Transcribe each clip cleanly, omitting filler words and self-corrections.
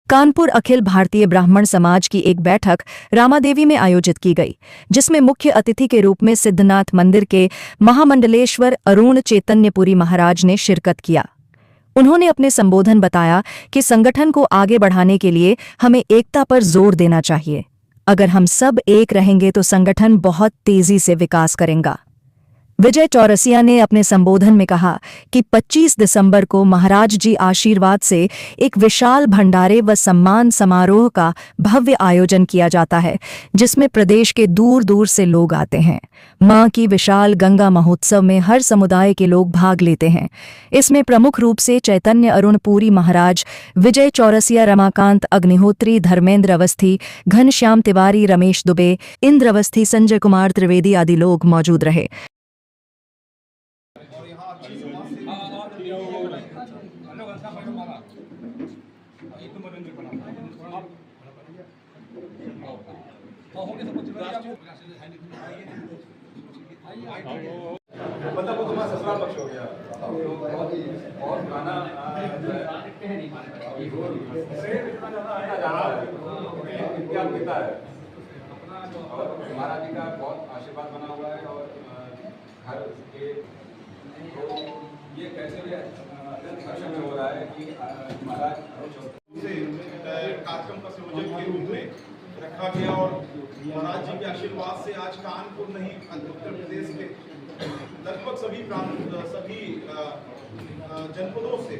कानपुर अखिल भारतीय ब्राह्मण समाज की एक बैठक रामादेवी में आयोजित की गई, जिसमें मुख्य अतिथि के रूप में सिद्धनाथ मंदिर के महामंडलेश्वर अरुण चैतन्यपुरी महाराज ने शिरकत किया। उन्होंने अपने संबोधन बताया कि संगठन को आगे बढ़ाने के लिए हमें एकता पर जोर देना चाहिए। अगर हम सब एक रहेंगे तो संगठन बहुत तेजी से विकास करेगा। विजय चौरसिया ने अपने संबोधन में कहा कि 25 दिसंबर को महाराज जी आशीर्वाद से एक विशाल भंडारे व सम्मान समारोह का भव्य आयोजन किया जाता है, जिसमें प्रदेश के दूर दूर से लोग आते हैं। मां की विशाल गंगा महोत्सव में हर समुदाय के लोग भाग लेते हैं। इसमें प्रमुख रूप से चैतन्य अरुण पुरी महाराज, विजय चौरसिया, रमाकांत अग्निहोत्री, धर्मेंद्र अवस्थी, घनश्याम तिवारी, रमेश दुबे, इंद्र अवस्थी, संजय कुमार त्रिवेदी आदि लोग मौजूद रहे। मतलब वो तुम्हारा ससुराल पक्ष हो गया और गाना इतिहास देता है और महाराज जी का बहुत आशीर्वाद बना हुआ है और घर के तो ये कैसे हर्षण में हो रहा है कि महाराज कार्यक्रम का संयोजक के रूप में रखा गया और महाराज जी के आशीर्वाद से आज कानपुर नहीं उत्तर प्रदेश के लगभग सभी जनपदों से,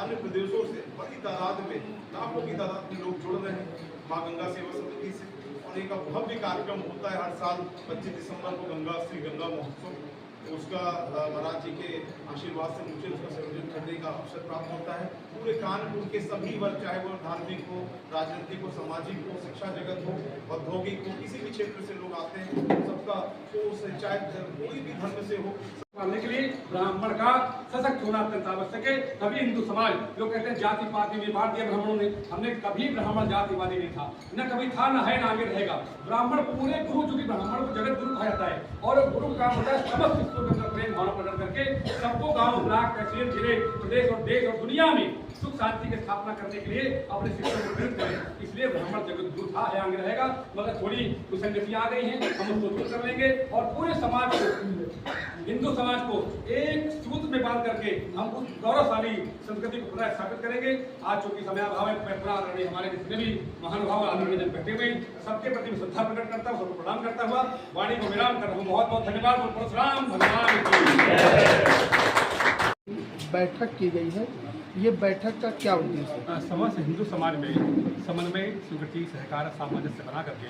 अन्य प्रदेशों से बड़ी तादाद में, लाखों की तादाद में लोग जुड़ रहे हैं मां गंगा सेवा समिति से। और एक भव्य कार्यक्रम होता है हर साल 25 दिसंबर को श्री गंगा महोत्सव, तो उसका महाराज जी के आशीर्वाद से मुझे उसका संयोजन करने का अवसर प्राप्त होता है। पूरे कानपुर के सभी वर्ग, चाहे वो धार्मिक हो, राजनीतिक हो, सामाजिक हो, शिक्षा जगत हो, औद्योगिक हो, किसी भी क्षेत्र से लोग आते हैं, सबका चाहे कोई भी धर्म से हो, पालने के लिए ब्राह्मण का सशक्त होना अत्यंत आवश्यक है। तभी हिंदू समाज, लोग कहते हैं जाति पाति में बांट दिया ब्राह्मणों ने, हमने कभी ब्राह्मण जातिवादी नहीं था, न कभी था, न है, न आगे रहेगा। ब्राह्मण पूरे गुरु, जो कि ब्राह्मण को जगत गुरु कहा जाता है और गुरु का होता है समस्त शिष्यों के अंदर प्रेम भावना प्रकट करके सबको गांव, ब्लॉक, तहसील, जिले, प्रदेश और देश और दुनिया में सुख शांति की स्थापना करने के लिए अपने शिष्यों को प्रेरित करें। इसलिए ब्राह्मण जगत गुरु था, है, आगे रहेगा। मगर थोड़ी विसंगतियां आ गई हैं, हम उसको दूर कर लेंगे और पूरे समाज को, हिंदू समाज को एक सूत्र में बांध करके हम उस गौरवशाली संस्कृति को पुनः स्थापित करेंगे। आज चूंकि समयाभाव है, मैं पुनः आदरणीय हमारे जितने भी महानुभाव आदरणीय जन बैठे हुए सबके प्रति श्रद्धा प्रकट करता हूँ, सबको प्रणाम करता हुआ वाणी को विराम कर रहा हूँ। बहुत बहुत धन्यवाद। परशुराम भगवान की बैठक की गई है, ये बैठक का क्या उद्देश्य है? समस्त हिंदू समाज में समन्वय, स्वीकृति, सहकार, सामंजस्य बना करके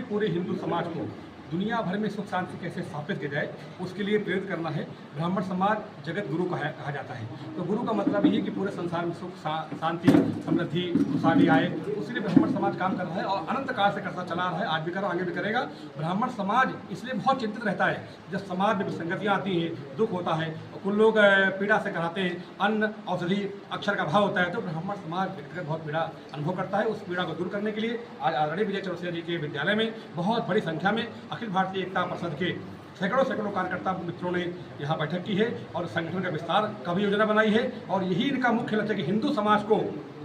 पूरे हिंदू समाज को दुनिया भर में सुख शांति कैसे स्थापित किया जाए, उसके लिए प्रेरित करना है। ब्राह्मण समाज जगत गुरु कहा जाता है, तो गुरु का मतलब यही कि पूरे संसार में सुख शांति, समृद्धि, खुशहाली आए। उसके लिए ब्राह्मण समाज काम कर रहा है और अनंत काल से करता चला रहा है, आज भी कर रहा, आगे भी करेगा। ब्राह्मण समाज इसलिए बहुत चिंतित रहता है जब समाज में विसंगतियाँ आती हैं, दुख होता है, कुछ लोग पीड़ा से कराते हैं, अन्न, औषधि, अक्षर का अभाव होता है, तो ब्राह्मण समाज व्यक्तिगत बहुत पीड़ा अनुभव करता है। उस पीड़ा को दूर करने के लिए आज आदरणीय विजय चौरसिया जी के विद्यालय में बहुत बड़ी संख्या में अखिल भारतीय एकता परिषद के सैकड़ों कार्यकर्ता मित्रों ने यहाँ बैठक की है और संगठन का विस्तार का भी योजना बनाई है। और यही इनका मुख्य लक्ष्य है कि हिंदू समाज को,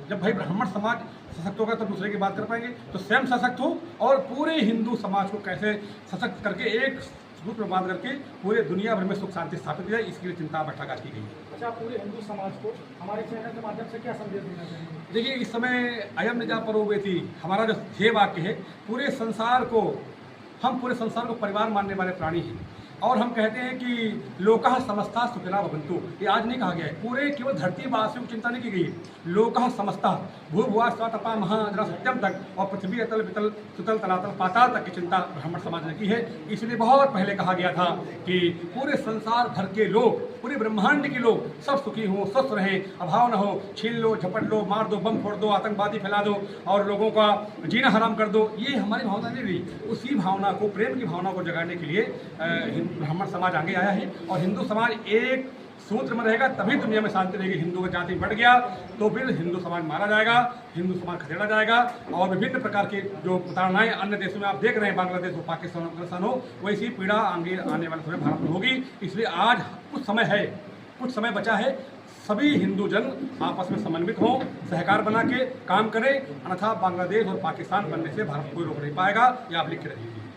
जब भाई ब्राह्मण समाज सशक्त होगा तो दूसरे की बात कर पाएंगे, तो स्वयं सशक्त हो और पूरे हिंदू समाज को कैसे सशक्त करके एक सूत्र में बांध करके पूरे दुनिया भर में सुख शांति स्थापित की जाए, इसके लिए चिंता बैठक आज की गई है। अच्छा, पूरे हिंदू समाज को हमारे चैनल के माध्यम से क्या संदेश देना चाहिए? देखिए, इस समय अयम निजा परोवेति हमारा जो ध्येय वाक्य है, पूरे संसार को, हम पूरे संसार को परिवार मानने वाले प्राणी हैं और हम कहते हैं कि लोकः समस्ता सुखिनः भवन्तु। ये आज नहीं कहा गया है, पूरे केवल धरती वासियों की चिंता नहीं की गई है। लोकः समस्ता, भू भुआ स्व तपा महा जरा सत्यम तक और पृथ्वी अतल वितल सुतल तलातल पाताल तक की चिंता ब्राह्मण समाज ने की है। इसलिए बहुत पहले कहा गया था कि पूरे संसार भर के लोग, पूरे ब्रह्मांड के लोग सब सुखी हों, स्वस्थ रहें, अभाव न हो, छीन लो, झपट लो, मार दो, बम फोड़ दो, आतंकवादी फैला दो और लोगों का जीना हराम कर दो। ये हमारी भावना नहीं रही। उसी भावना को, प्रेम की भावना को जगाने के लिए ब्राह्मण समाज आगे आया है और हिंदू समाज एक सूत्र में रहेगा, तभी दुनिया में शांति रहेगी। हिंदू की जाति बढ़ गया तो फिर हिंदू समाज मारा जाएगा, हिंदू समाज खदेड़ा जाएगा और विभिन्न प्रकार की जो प्रताड़नाएं अन्य देशों में आप देख रहे हैं, बांग्लादेश हो, पाकिस्तान हो, अफगानिस्तान हो, वैसी पीड़ा आगे आने वाले समय भारत में होगी। इसलिए आज कुछ समय है, कुछ समय बचा है, सभी हिंदू जन आपस में समन्वित हों, सहकार बना के काम करें, अन्यथा बांग्लादेश और पाकिस्तान बनने से भारत कोई रोक नहीं पाएगा। ये आप लिख के रखिए।